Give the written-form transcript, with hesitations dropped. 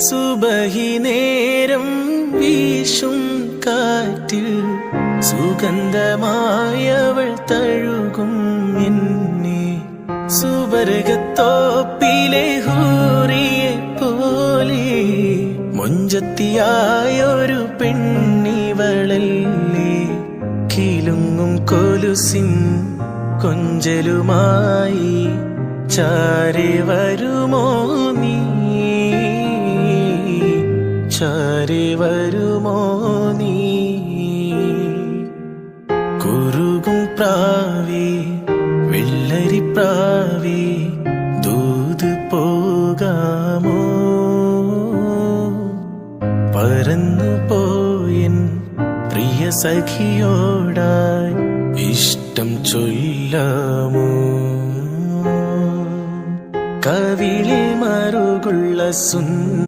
സുബഹി നേരം വീശും കാറ്റിൽ സുഗന്ധമായവൾ തഴുകും എന്നെ. സുവർഗത്തോപ്പിലെ ഹൂറിയെ പോലെ മൊഞ്ചത്തിയായൊരു പെണ്ണിവളല്ലേ. കിലുങ്ങും കൊലുസിൻ കൊഞ്ചലുമായി ചാരെ വരുമോ നീ, ചാരെ വരുമോ നീ. കുറുകും പ്രാവേ വെള്ളരിപ്രാവേ ദൂത് പോകാമോ. പറന്നു പോയൻ പ്രിയ സഖിയോടായി ഇഷ്ടം ചൊല്ലാമോ. കവിളിൽ മറുകുള്ള